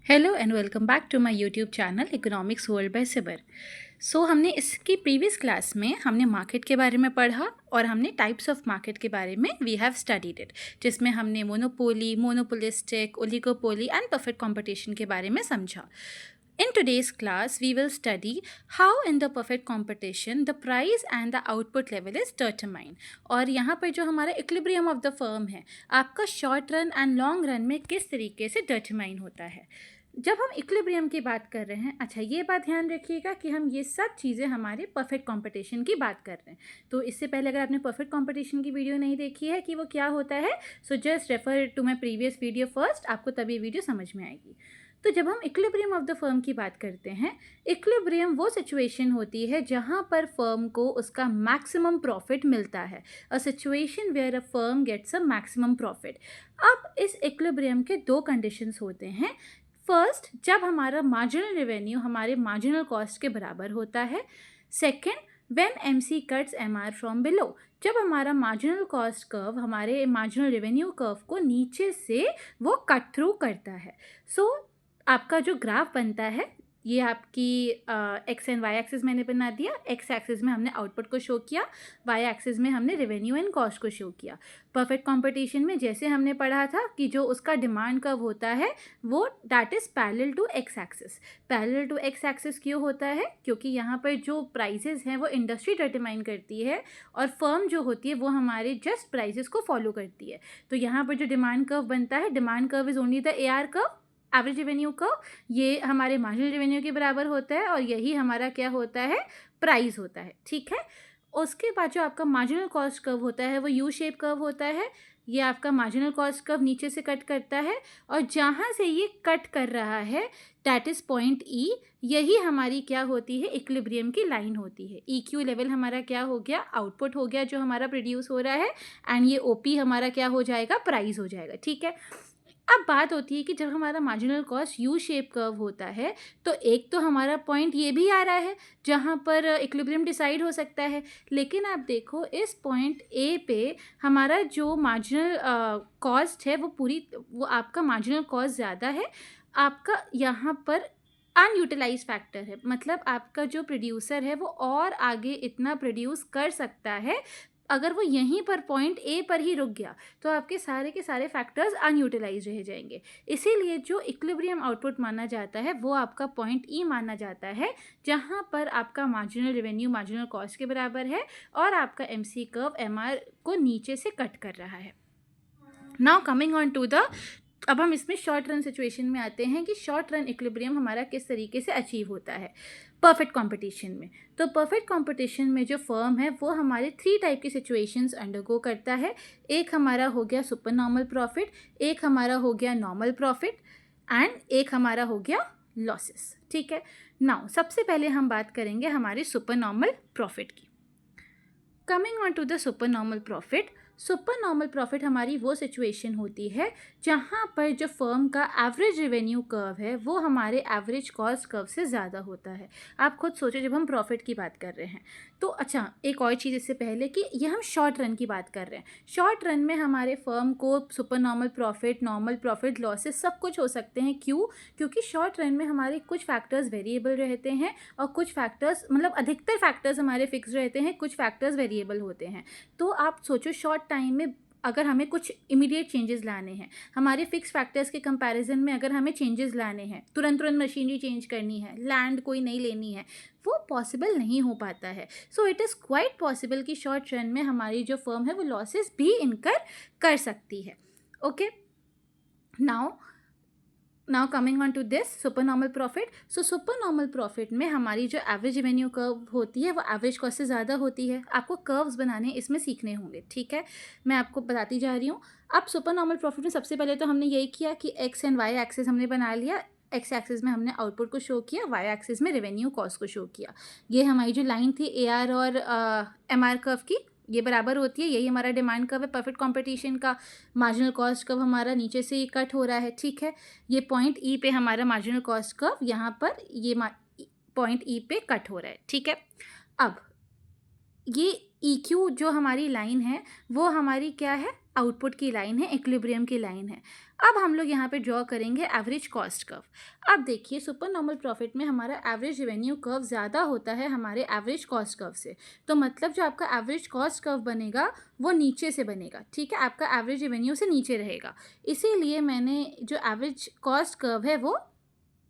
Hello and welcome back to my YouTube channel economics world by सिबर। हमने इसकी previous class में हमने मार्केट के बारे में पढ़ा और हमने टाइप्स ऑफ मार्केट के बारे में वी हैव स्टडीड इट, जिसमें हमने monopoly, monopolistic, oligopoly and perfect competition के बारे में समझा। In today's class, we will study how in the perfect competition the price and the output level is determined। और यहाँ पर जो हमारा इक्विलिब्रियम ऑफ द फर्म है, आपका short run and long run में किस तरीके से डिटरमाइन होता है। जब हम इक्विलिब्रियम की बात कर रहे हैं, अच्छा ये बात ध्यान रखिएगा कि हम ये सब चीज़ें हमारे परफेक्ट कंपटीशन की बात कर रहे हैं। तो इससे पहले अगर आपने परफेक्ट कंपटीशन की वीडियो नहीं देखी है कि वो क्या होता है, so just refer to my previous video first, आपको तभी वीडियो समझ में आएगी। तो जब हम इक्विलिब्रियम ऑफ द फर्म की बात करते हैं, इक्विलिब्रियम वो सिचुएशन होती है जहाँ पर फर्म को उसका मैक्सिमम प्रॉफिट मिलता है, a situation where a firm gets a maximum profit. अब इस इक्विलिब्रियम के दो कंडीशंस होते हैं। फर्स्ट, जब हमारा मार्जिनल रेवेन्यू हमारे मार्जिनल कॉस्ट के बराबर होता है। Second, when MC cuts MR from below, जब हमारा मार्जिनल कॉस्ट कर्व हमारे मार्जिनल रेवेन्यू कर्व को नीचे से वो कट थ्रू करता है। आपका जो ग्राफ बनता है, ये आपकी एक्स एंड वाई एक्सिस मैंने बना दिया। एक्स एक्सिस में हमने आउटपुट को शो किया, वाई एक्सिस में हमने रेवेन्यू एंड कॉस्ट को शो किया। परफेक्ट कंपटीशन में जैसे हमने पढ़ा था कि जो उसका डिमांड कर्व होता है वो that is parallel to X axis. Parallel to X axis क्यों होता है? क्योंकि यहाँ पर जो प्राइसेस हैं वो इंडस्ट्री डिटरमाइन करती है और फर्म जो होती है वो हमारे जस्ट प्राइसेस को फॉलो करती है। तो यहाँ पर जो डिमांड कर्व बनता है, demand curve is only the AR curve, average revenue का, ये हमारे मार्जिनल रेवेन्यू के बराबर होता है और यही हमारा क्या होता है, प्राइस होता है। ठीक है। उसके बाद जो आपका मार्जिनल कॉस्ट कर्व होता है वो यू शेप कर्व होता है। ये आपका मार्जिनल कॉस्ट कर्व नीचे से कट करता है और जहाँ से ये कट कर रहा है दैट इज़ पॉइंट E, यही हमारी क्या होती है, इक्विलिब्रियम की लाइन होती है। EQ लेवल हमारा क्या हो गया, आउटपुट हो गया जो हमारा प्रोड्यूस हो रहा है, एंड ये OP हमारा क्या हो जाएगा, प्राइस हो जाएगा। ठीक है। अब बात होती है कि जब हमारा marginal cost U shape curve होता है तो एक तो हमारा पॉइंट ये भी आ रहा है जहाँ पर इक्विलिब्रियम डिसाइड हो सकता है, लेकिन आप देखो इस पॉइंट ए पे हमारा जो मार्जिनल कॉस्ट है वो आपका मार्जिनल कॉस्ट ज़्यादा है, आपका यहाँ पर अनयूटिलाइज फैक्टर है। मतलब आपका जो प्रोड्यूसर है वो और आगे इतना प्रोड्यूस कर सकता है। अगर वो यहीं पर पॉइंट ए पर ही रुक गया तो आपके सारे के सारे फैक्टर्स अनयूटिलाइज रह जाएंगे। इसीलिए जो इक्विलिब्रियम आउटपुट माना जाता है वो आपका पॉइंट ई माना जाता है, जहाँ पर आपका मार्जिनल रेवेन्यू मार्जिनल कॉस्ट के बराबर है और आपका एमसी कर्व एमआर को नीचे से कट कर रहा है। Now coming on to the, अब हम इसमें शॉर्ट रन सिचुएशन में आते हैं कि शॉर्ट रन इक्विलिब्रियम हमारा किस तरीके से अचीव होता है परफेक्ट कंपटीशन में। तो परफेक्ट कंपटीशन में जो फर्म है वो हमारे 3 टाइप की सिचुएशंस अंडरगो करता है। एक हमारा हो गया सुपर नॉर्मल प्रॉफिट, एक हमारा हो गया नॉर्मल प्रॉफिट एंड एक हमारा हो गया लॉसेस। ठीक है। नाउ सबसे पहले हम बात करेंगे हमारे सुपर नॉर्मल प्रॉफिट की। Coming on to the super normal profit, super normal profit हमारी वो सिचुएशन होती है जहाँ पर जो फर्म का एवरेज रेवेन्यू कर्व है वो हमारे एवरेज कॉस्ट कर्व से ज़्यादा होता है। आप खुद सोचो जब हम प्रॉफिट की बात कर रहे हैं तो अच्छा एक और चीज़ इससे पहले कि ये हम शॉर्ट रन की बात कर रहे हैं। शॉर्ट रन में हमारे फर्म को सुपर नॉर्मल प्रॉफिट, लॉसेस सब कुछ हो सकते हैं। क्यों? क्योंकि शॉर्ट रन में हमारे कुछ फैक्टर्स वेरिएबल रहते हैं और कुछ फैक्टर्स, मतलब अधिकतर फैक्टर्स हमारे फिक्स रहते हैं, कुछ फैक्टर्स वेरिएबल होते हैं। तो आप सोचो शॉर्ट टाइम में अगर हमें कुछ इमीडिएट चेंजेस लाने हैं, हमारे फिक्स फैक्टर्स के कंपैरिजन में अगर हमें चेंजेस लाने हैं, तुरंत मशीनरी चेंज करनी है, लैंड कोई नहीं लेनी है, वो पॉसिबल नहीं हो पाता है। So it is quite possible कि शॉर्ट रन में हमारी जो फर्म है वो लॉसेस भी इनकर कर सकती है। Okay. Now coming on to this super normal profit. So super normal profit में हमारी जो एवरेज रेवेन्यू कर्व होती है वो एवरेज कॉस्ट से ज़्यादा होती है। आपको कर्व्स बनाने इसमें सीखने होंगे। ठीक है, मैं आपको बताती जा रही हूँ। अब सुपर नॉर्मल प्रॉफिट में सबसे पहले तो हमने यही किया कि एक्स एंड वाई एक्सिस हमने बना लिया। एक्स एक्सिस में हमने आउटपुट को शो किया, वाई एक्सिस में रेवेन्यू कॉस्ट को शो किया। ये हमारी जो लाइन थी AR और MR कर्व की, ये बराबर होती है, यही हमारा डिमांड कर्व है परफेक्ट कंपटीशन का। मार्जिनल कॉस्ट कर्व हमारा नीचे से ही कट हो रहा है। ठीक है, ये पॉइंट E पे हमारा मार्जिनल कॉस्ट कर्व यहाँ पर ये पॉइंट E पे कट हो रहा है। ठीक है। अब ये EQ जो हमारी लाइन है वो हमारी क्या है, आउटपुट की लाइन है, इक्विलिब्रियम की लाइन है। अब हम लोग यहाँ पे ड्रॉ करेंगे एवरेज कॉस्ट कर्व। अब देखिए सुपर नॉर्मल प्रॉफिट में हमारा एवरेज रेवेन्यू कर्व ज़्यादा होता है हमारे एवरेज कॉस्ट कर्व से, तो मतलब जो आपका एवरेज कॉस्ट कर्व बनेगा वो नीचे से बनेगा, ठीक है, आपका एवरेज रेवेन्यू से नीचे रहेगा। इसीलिए मैंने जो एवरेज कॉस्ट कर्व है वो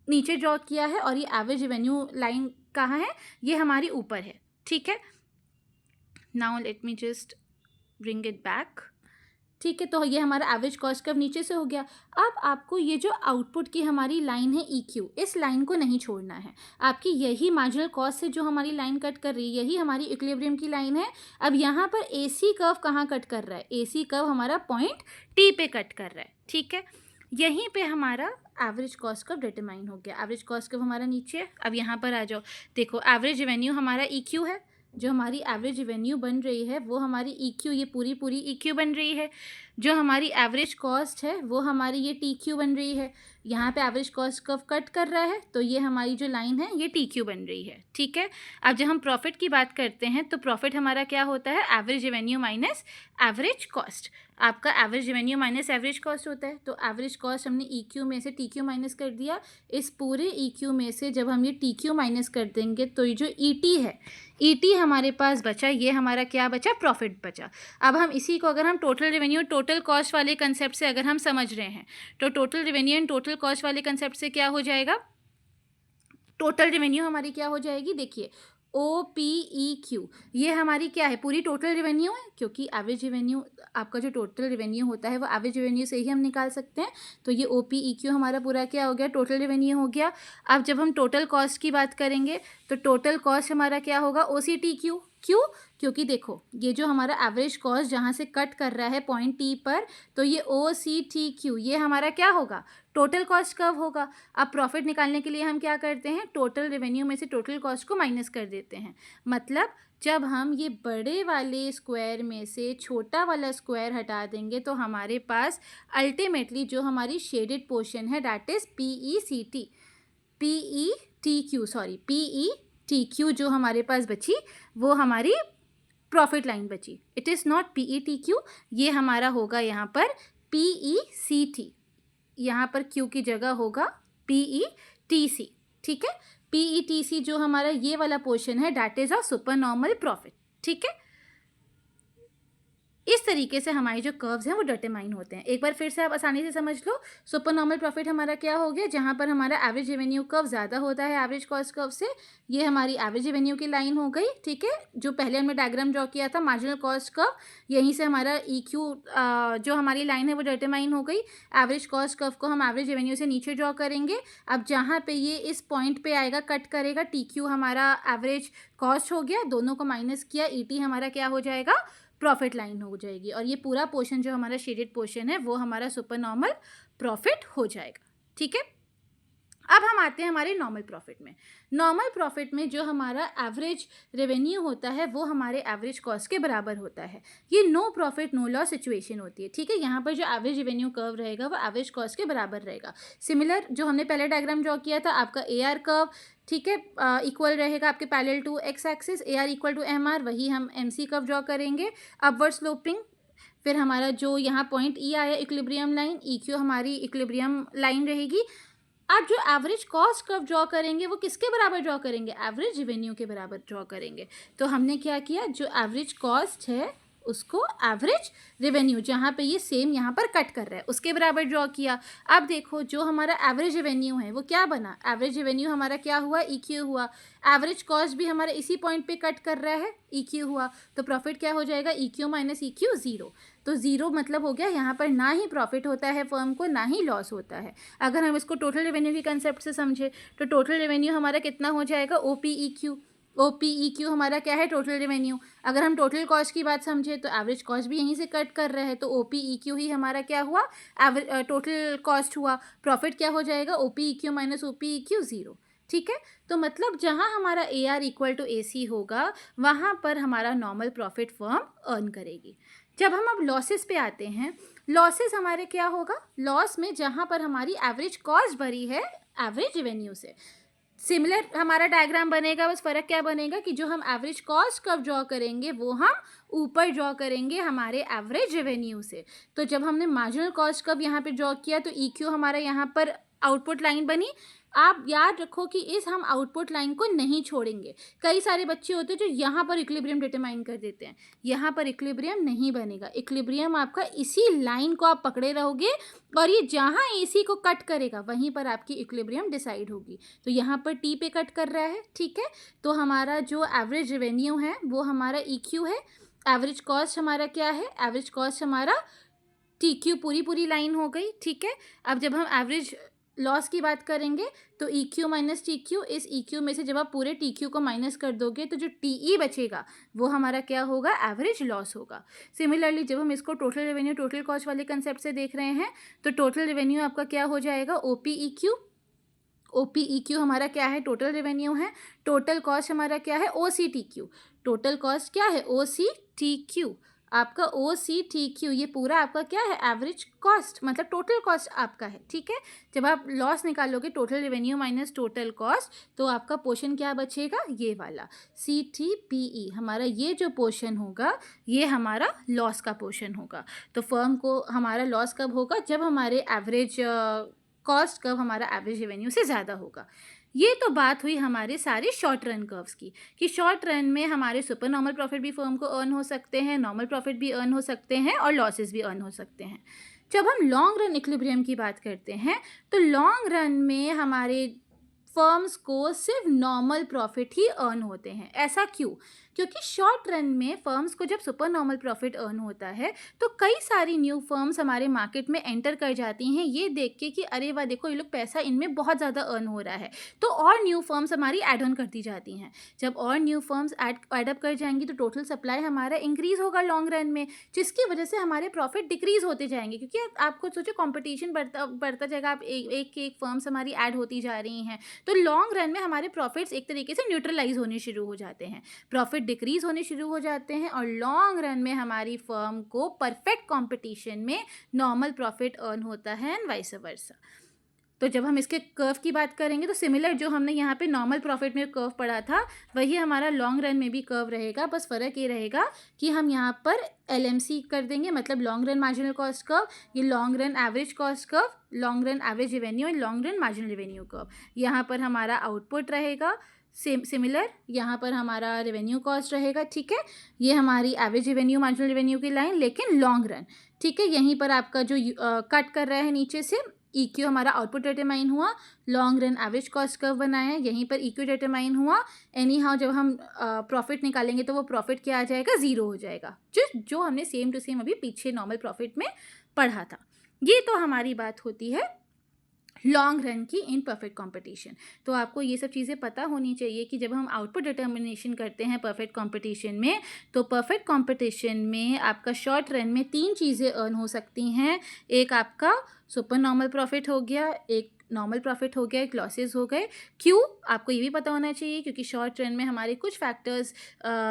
नीचे ड्रॉ किया है और ये एवरेज रेवेन्यू लाइन कहाँ है, ये हमारी ऊपर है, ठीक है। Now let me just bring it back, ठीक है। तो ये हमारा एवरेज कॉस्ट कर्व नीचे से हो गया। अब आपको ये जो आउटपुट की हमारी लाइन है EQ, इस लाइन को नहीं छोड़ना है। आपकी यही मार्जिनल कॉस्ट से जो हमारी लाइन कट कर रही है, यही हमारी इक्विलिब्रियम की लाइन है। अब यहाँ पर AC कर्व कहाँ कट कर रहा है, AC कर्व हमारा पॉइंट T पे कट कर रहा है, ठीक है। यहीं पे हमारा एवरेज कॉस्ट कर्व डिटरमाइन हो गया। एवरेज कॉस्ट कर्व हमारा नीचे है। अब यहाँ पर आ जाओ, देखो एवरेज रेवेन्यू हमारा EQ है, जो हमारी एवरेज रेवेन्यू बन रही है वो हमारी EQ, ये पूरी पूरी EQ बन रही है। जो हमारी एवरेज कॉस्ट है वो हमारी ये TQ बन रही है। यहाँ पे एवरेज कॉस्ट कर्व कट कर रहा है तो ये हमारी जो लाइन है ये TQ बन रही है, ठीक है। अब जब हम प्रॉफिट की बात करते हैं तो प्रॉफिट हमारा क्या होता है, average revenue minus average cost. आपका average revenue minus average cost होता है, तो एवरेज कॉस्ट हमने EQ में से TQ माइनस कर दिया। इस पूरे EQ में से जब हम ये TQ माइनस कर देंगे तो ये जो ET है, ET हमारे पास बचा, ये हमारा क्या बचा, प्रॉफिट बचा। अब हम इसी को अगर हम टोटल रेवेन्यू टोटल कॉस्ट वाले कंसेप्ट से अगर हम समझ रहे हैं तो total revenue and total cost वाले कंसेप्ट से क्या हो जाएगा, टोटल रेवेन्यू हमारी क्या हो जाएगी, देखिए OPEQ, ये हमारी क्या है, पूरी टोटल रेवेन्यू है, क्योंकि एवरेज रेवेन्यू आपका जो टोटल रेवेन्यू होता है वो एवरेज रेवेन्यू से ही हम निकाल सकते हैं। तो ये OPEQ हमारा पूरा क्या हो गया, टोटल रेवेन्यू हो गया। अब जब हम टोटल कॉस्ट की बात करेंगे तो टोटल कॉस्ट हमारा क्या होगा, OCTQ। क्यों, क्योंकि देखो ये जो हमारा एवरेज कॉस्ट जहाँ से कट कर रहा है पॉइंट T पर, तो ये OCTQ ये हमारा क्या होगा, टोटल कॉस्ट कर्व होगा। अब प्रॉफिट निकालने के लिए हम क्या करते हैं, टोटल रेवेन्यू में से टोटल कॉस्ट को माइनस कर देते हैं। मतलब जब हम ये बड़े वाले स्क्वायर में से छोटा वाला स्क्वायर हटा देंगे तो हमारे पास अल्टीमेटली जो हमारी शेडेड पोर्शन है दैट इज़ PETQ जो हमारे पास बची वो हमारी प्रॉफिट लाइन बची। इट इज़ नॉट PETQ, ये हमारा होगा यहाँ पर PECT, यहाँ पर Q की जगह होगा PETC, ठीक है। PETC जो हमारा ये वाला पोर्शन है that is a super normal profit, ठीक है। इस तरीके से हमारे जो कर्व्स हैं वो डिटरमाइन होते हैं। एक बार फिर से आप आसानी से समझ लो, सुपर नॉर्मल प्रॉफिट हमारा क्या हो गया, जहाँ पर हमारा एवरेज रेवेन्यू कर्व ज़्यादा होता है एवरेज कॉस्ट कर्व से, ये हमारी एवरेज रेवेन्यू की लाइन हो गई, ठीक है। जो पहले हमने डायग्राम ड्रॉ किया था मार्जिनल कॉस्ट कर्व, यहीं से हमारा EQ जो हमारी लाइन है वो डिटरमाइन हो गई। एवरेज कॉस्ट कर्व को हम एवरेज रेवेन्यू से नीचे ड्रॉ करेंगे। अब जहाँ पे ये इस पॉइंट पे आएगा कट करेगा, TQ हमारा एवरेज कॉस्ट हो गया, दोनों को माइनस किया, ET हमारा क्या हो जाएगा, प्रॉफिट लाइन हो जाएगी। और ये पूरा पोर्शन जो हमारा शेडेड पोर्शन है वो हमारा सुपर नॉर्मल प्रॉफिट हो जाएगा, ठीक है। अब हम आते हैं हमारे नॉर्मल प्रॉफिट में। नॉर्मल प्रॉफिट में जो हमारा एवरेज रेवेन्यू होता है वो हमारे एवरेज कॉस्ट के बराबर होता है। ये no profit no loss situation होती है, ठीक है। यहाँ पर जो एवरेज रेवेन्यू कर्व रहेगा वो एवरेज कॉस्ट के बराबर रहेगा। सिमिलर जो हमने पहले डायग्राम ड्रॉ किया था, आपका AR कर्व, ठीक है, इक्वल रहेगा आपके parallel to X axis, AR equal to MR, वही हम MC कर्व ड्रॉ करेंगे, अपवर्ड स्लोपिंग। फिर हमारा जो यहाँ पॉइंट E आया इक्विलिब्रियम लाइन, EQ हमारी इक्विलिब्रियम लाइन रहेगी। अब जो एवरेज कॉस्ट कर्व ड्रॉ करेंगे वो किसके बराबर ड्रॉ करेंगे, एवरेज रेवेन्यू के बराबर ड्रॉ करेंगे। तो हमने क्या किया, जो एवरेज कॉस्ट है उसको एवरेज रेवेन्यू जहाँ पे ये सेम यहाँ पर कट कर रहा है उसके बराबर ड्रॉ किया। अब देखो जो हमारा एवरेज रेवेन्यू है वो क्या बना, एवरेज रेवेन्यू हमारा क्या हुआ, EQ हुआ। एवरेज कॉस्ट भी हमारा इसी पॉइंट पे कट कर रहा है, EQ हुआ। तो प्रॉफिट क्या हो जाएगा, EQ माइनस EQ 0। तो 0 मतलब हो गया यहाँ पर ना ही प्रॉफिट होता है फर्म को, ना ही लॉस होता है। अगर हम इसको टोटल रेवेन्यू के कंसेप्ट से समझे तो टोटल रेवेन्यू हमारा कितना हो जाएगा, OPEQ हमारा क्या है, टोटल रेवेन्यू। अगर हम टोटल कॉस्ट की बात समझे तो एवरेज कॉस्ट भी यहीं से कट कर रहे हैं, तो OPEQ ही हमारा क्या हुआ, टोटल कॉस्ट हुआ। प्रॉफिट क्या हो जाएगा, OPEQ माइनस OPEQ 0, ठीक है। तो मतलब जहाँ हमारा AR इक्वल टू AC होगा वहाँ पर हमारा नॉर्मल प्रॉफिट फर्म अर्न करेगी। जब हम अब लॉसेस पे आते हैं, लॉसेस हमारे क्या होगा, लॉस में जहाँ पर हमारी एवरेज कॉस्ट भरी है एवरेज रेवेन्यू से, सिमिलर हमारा डायग्राम बनेगा, बस फ़र्क क्या बनेगा कि जो हम एवरेज कॉस्ट कर्व ड्रॉ करेंगे वो हम ऊपर ड्रॉ करेंगे हमारे एवरेज रेवेन्यू से। तो जब हमने मार्जिनल कॉस्ट कर्व यहाँ पे ड्रॉ किया तो EQ हमारा यहाँ पर आउटपुट लाइन बनी। आप याद रखो कि इस हम आउटपुट लाइन को नहीं छोड़ेंगे। कई सारे बच्चे होते हैं जो यहाँ पर इक्विलिब्रियम डिटरमाइन कर देते हैं, यहाँ पर इक्विलिब्रियम नहीं बनेगा। इक्विलिब्रियम आपका इसी लाइन को आप पकड़े रहोगे और ये जहाँ AC को कट करेगा वहीं पर आपकी इक्विलिब्रियम डिसाइड होगी। तो यहाँ पर T पे कट कर रहा है, ठीक है। तो हमारा जो एवरेज रेवेन्यू है वो हमारा EQ है। एवरेज कॉस्ट हमारा क्या है? एवरेज कॉस्ट हमारा TQ पूरी लाइन हो गई, ठीक है। अब जब हम एवरेज लॉस की बात करेंगे तो EQ माइनस TQ, इस EQ में से जब आप पूरे TQ को माइनस कर दोगे तो जो TE बचेगा वो हमारा क्या होगा? एवरेज लॉस होगा। सिमिलरली जब हम इसको टोटल रेवेन्यू टोटल कॉस्ट वाले कंसेप्ट से देख रहे हैं तो टोटल रेवेन्यू आपका क्या हो जाएगा? OPEQ। OPEQ हमारा क्या है? टोटल रेवेन्यू है। टोटल कॉस्ट हमारा क्या है? OCTQ। टोटल कॉस्ट क्या है? OCTQ। आपका OCTQ ये पूरा आपका क्या है? एवरेज कॉस्ट, मतलब टोटल कॉस्ट आपका है, ठीक है। जब आप लॉस निकालोगे total revenue minus total cost तो आपका पोर्शन क्या बचेगा? ये वाला CTPE। हमारा ये जो पोर्शन होगा ये हमारा लॉस का पोर्शन होगा। तो फर्म को हमारा लॉस कब होगा? जब हमारे एवरेज कॉस्ट कर्व हमारा एवरेज रेवेन्यू से ज़्यादा होगा। ये तो बात हुई हमारे सारे शॉर्ट रन कर्व्स की कि शॉर्ट रन में हमारे सुपर नॉर्मल प्रॉफिट भी फर्म को अर्न हो सकते हैं, नॉर्मल प्रॉफिट भी अर्न हो सकते हैं और लॉसेस भी अर्न हो सकते हैं। जब हम लॉन्ग रन इक्विलिब्रियम की बात करते हैं तो लॉन्ग रन में हमारे फर्म्स को सिर्फ नॉर्मल प्रॉफिट ही अर्न होते हैं। ऐसा क्यों? क्योंकि शॉर्ट रन में फर्म्स को जब सुपर नॉर्मल प्रॉफिट अर्न होता है तो कई सारी न्यू फर्म्स हमारे मार्केट में एंटर कर जाती हैं ये देख के कि अरे वाह देखो ये लोग पैसा इनमें बहुत ज़्यादा अर्न हो रहा है, तो और न्यू फर्म्स हमारी ऐड ऑन करती जाती हैं। जब और न्यू फर्म्स एडअप कर जाएंगी तो टोटल सप्लाई हमारा इंक्रीज़ होगा लॉन्ग रन में, जिसकी वजह से हमारे प्रॉफिट डिक्रीज़ होते जाएंगे। क्योंकि आपको सोचो कॉम्पिटिशन बढ़ता जाएगा, आप एक फर्म्स हमारी ऐड होती जा रही हैं तो लॉन्ग रन में हमारे प्रॉफिट्स एक तरीके से न्यूट्रलाइज होने शुरू हो जाते हैं, प्रॉफिट डिक्रीज होने शुरू हो जाते हैं और लॉन्ग रन में हमारी फर्म को परफेक्ट कंपटीशन में नॉर्मल प्रॉफिट अर्न होता है एंड वाइस वर्सा। तो जब हम इसके कर्व की बात करेंगे तो सिमिलर जो हमने यहाँ पे नॉर्मल प्रॉफिट में कर्व पढ़ा था वही हमारा लॉन्ग रन में भी कर्व रहेगा। बस फ़र्क ये रहेगा कि हम यहाँ पर LMC कर देंगे, मतलब long run marginal cost curve, ये long run average cost curve, long run average revenue and long run marginal revenue curve. यहाँ पर हमारा आउटपुट रहेगा सिमिलर, यहाँ पर हमारा रेवेन्यू कॉस्ट रहेगा, ठीक है। ये हमारी एवरेज रेवेन्यू मार्जिनल रेवेन्यू की लाइन लेकिन लॉन्ग रन, ठीक है। यहीं पर आपका जो कट कर रहा है नीचे से EQ हमारा आउटपुट डिटरमाइन हुआ, long run average cost curve बनाया, यहीं पर EQ डिटरमाइन हुआ। एनी हाउ जब हम प्रॉफिट निकालेंगे तो वो प्रॉफिट क्या आ जाएगा? ज़ीरो हो जाएगा, जो हमने सेम टू सेम अभी पीछे नॉर्मल प्रॉफिट में पढ़ा था। ये तो हमारी बात होती है लॉन्ग रन की इन परफेक्ट कंपटीशन। तो आपको ये सब चीज़ें पता होनी चाहिए कि जब हम आउटपुट डिटर्मिनेशन करते हैं परफेक्ट कंपटीशन में तो परफेक्ट कंपटीशन में आपका शॉर्ट रन में 3 चीज़ें अर्न हो सकती हैं। एक आपका सुपर नॉर्मल प्रॉफिट हो गया, एक नॉर्मल प्रॉफिट हो गया, एक लॉसेस हो गए। क्यों? आपको ये भी पता होना चाहिए क्योंकि शॉर्ट रन में हमारे कुछ फैक्टर्स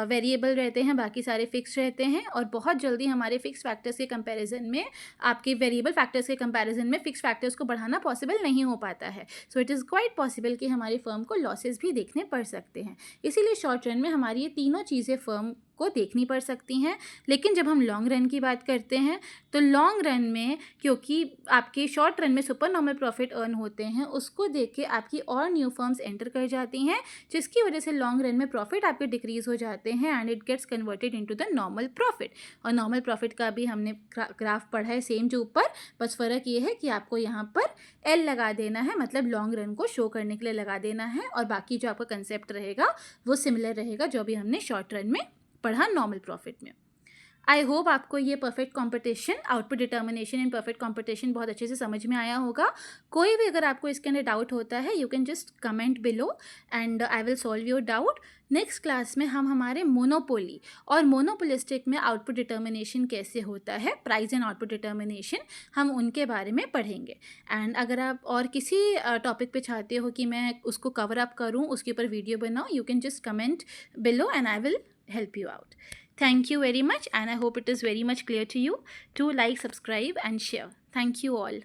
वेरिएबल रहते हैं, बाकी सारे फिक्स रहते हैं और बहुत जल्दी हमारे फिक्स फैक्टर्स के कंपैरिजन में आपके वेरिएबल फैक्टर्स के कंपैरिजन में फिक्स फैक्टर्स को बढ़ाना पॉसिबल नहीं हो पाता है। So it is quite possible कि हमारी फर्म को लॉसेस भी देखने पड़ सकते हैं। इसीलिए शॉर्ट रन में हमारी ये तीनों चीज़ें फर्म को देखनी पड़ सकती हैं। लेकिन जब हम लॉन्ग रन की बात करते हैं तो लॉन्ग रन में क्योंकि आपके शॉर्ट रन में सुपर नॉर्मल प्रॉफिट अर्न होते हैं उसको देख के आपकी और न्यू फर्म्स एंटर कर जाती हैं, जिसकी वजह से लॉन्ग रन में प्रॉफिट आपके डिक्रीज हो जाते हैं and it gets converted into the normal profit. और नॉर्मल प्रॉफिट का भी हमने ग्राफ पढ़ा है सेम जो ऊपर, बस फ़र्क ये है कि आपको यहाँ पर L लगा देना है, मतलब लॉन्ग रन को शो करने के लिए लगा देना है और बाकी जो आपका कंसेप्ट रहेगा वो सिमिलर रहेगा जो भी हमने शॉर्ट रन में पढ़ा नॉर्मल प्रॉफिट में। आई होप आपको ये perfect competition, output determination in perfect competition बहुत अच्छे से समझ में आया होगा। कोई भी अगर आपको इसके अंदर डाउट होता है you can just comment below and I will solve your doubt. Next class में हम हमारे मोनोपोली और मोनोपोलिस्टिक में आउटपुट डिटर्मिनेशन कैसे होता है, प्राइस एंड आउटपुट डिटर्मिनेशन, हम उनके बारे में पढ़ेंगे। एंड अगर आप और किसी टॉपिक पे चाहते हो कि मैं उसको कवर अप करूँ, उसके ऊपर वीडियो बनाऊँ, you can just comment below and I will help you out. Thank you very much and I hope it is very much clear to you. Do like, subscribe and share. Thank you all.